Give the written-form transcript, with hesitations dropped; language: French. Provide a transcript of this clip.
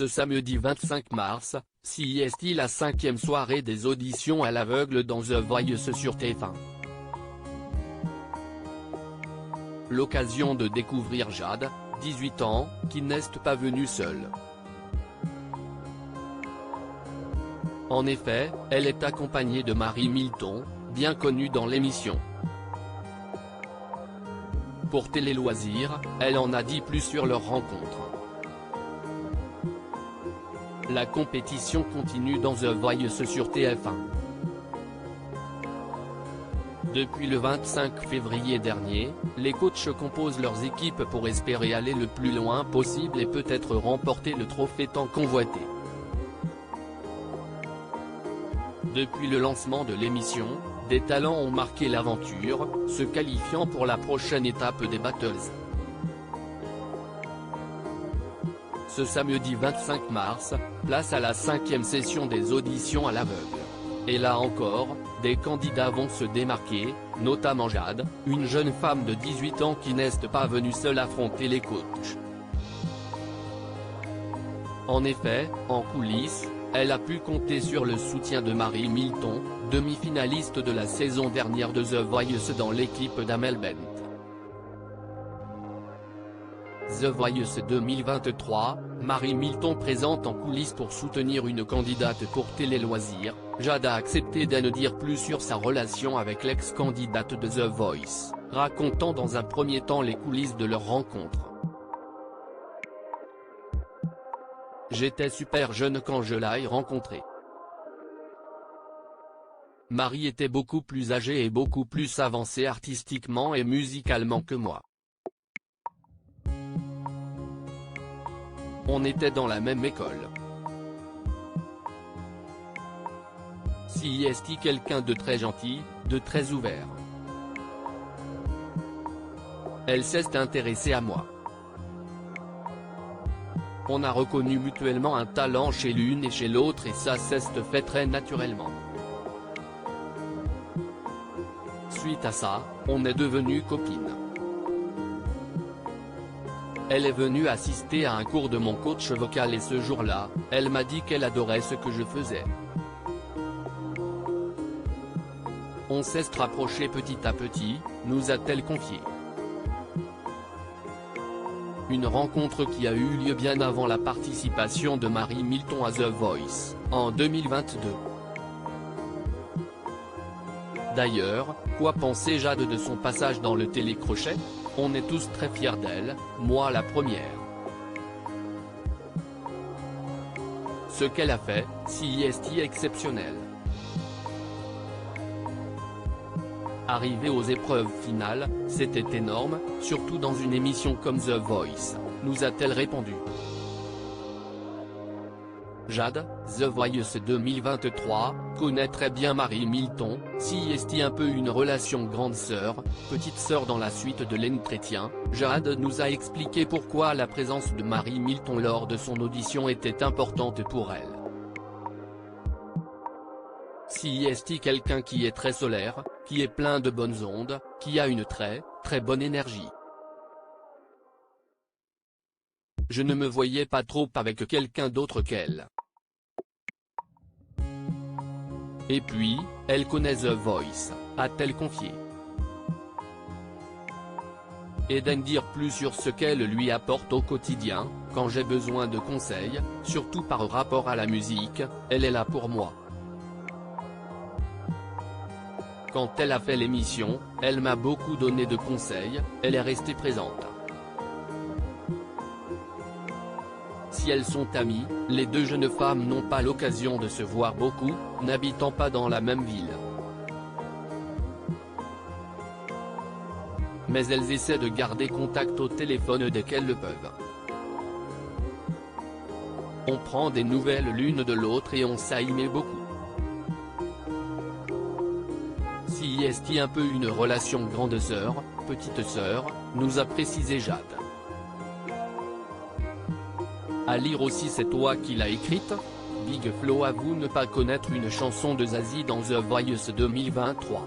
Ce samedi 25 mars, CIST la 5e soirée des auditions à l'aveugle dans The Voice sur TF1. L'occasion de découvrir Jade, 18 ans, qui n'est pas venue seule. En effet, elle est accompagnée de Marie Milton, bien connue dans l'émission. Pour Télé Loisirs, elle en a dit plus sur leur rencontre. La compétition continue dans The Voice sur TF1. Depuis le 25 février dernier, les coachs composent leurs équipes pour espérer aller le plus loin possible et peut-être remporter le trophée tant convoité. Depuis le lancement de l'émission, des talents ont marqué l'aventure, se qualifiant pour la prochaine étape des Battles. Ce samedi 25 mars, place à la 5e session des auditions à l'aveugle. Et là encore, des candidats vont se démarquer, notamment Jade, une jeune femme de 18 ans qui n'est pas venue seule affronter les coachs. En effet, en coulisses, elle a pu compter sur le soutien de Marie Milton, demi-finaliste de la saison dernière de The Voice dans l'équipe d'Amel Bent. The Voice 2023, Marie Milton présente en coulisses pour soutenir une candidate pour Télé Loisirs. Jade a accepté d'en dire plus sur sa relation avec l'ex-candidate de The Voice, racontant dans un premier temps les coulisses de leur rencontre. J'étais super jeune quand je l'ai rencontrée. Marie était beaucoup plus âgée et beaucoup plus avancée artistiquement et musicalement que moi. On était dans la même école. CIST quelqu'un de très gentil, de très ouvert. Elle s'est intéressée à moi. On a reconnu mutuellement un talent chez l'une et chez l'autre et ça s'est fait très naturellement. Suite à ça, on est devenus copines. Elle est venue assister à un cours de mon coach vocal et ce jour-là, elle m'a dit qu'elle adorait ce que je faisais. On s'est rapproché petit à petit, nous a-t-elle confié. Une rencontre qui a eu lieu bien avant la participation de Marie Milton à The Voice, en 2022. D'ailleurs, quoi pensait Jade de son passage dans le télécrochet? On est tous très fiers d'elle, moi la première. Ce qu'elle a fait, CIST exceptionnel. Arrivé aux épreuves finales, c'était énorme, surtout dans une émission comme The Voice, nous a-t-elle répondu. Jade, The Voice 2023, connaît très bien Marie Milton, CIST un peu une relation grande sœur, petite sœur dans la suite de l'entretien. Jade nous a expliqué pourquoi la présence de Marie Milton lors de son audition était importante pour elle. CIST quelqu'un qui est très solaire, qui est plein de bonnes ondes, qui a une très bonne énergie. Je ne me voyais pas trop avec quelqu'un d'autre qu'elle. Et puis, elle connaît The Voice, a-t-elle confié. Et d'en dire plus sur ce qu'elle lui apporte au quotidien, quand j'ai besoin de conseils, surtout par rapport à la musique, elle est là pour moi. Quand elle a fait l'émission, elle m'a beaucoup donné de conseils, elle est restée présente. Si elles sont amies, les deux jeunes femmes n'ont pas l'occasion de se voir beaucoup, n'habitant pas dans la même ville. Mais elles essaient de garder contact au téléphone dès qu'elles le peuvent. On prend des nouvelles l'une de l'autre et on s'aime beaucoup. CIST un peu une relation grande sœur, petite sœur, nous a précisé Jade. À lire aussi c'est toi qui l'as écrite? Big Flo avoue ne pas connaître une chanson de Zazie dans The Voice 2023.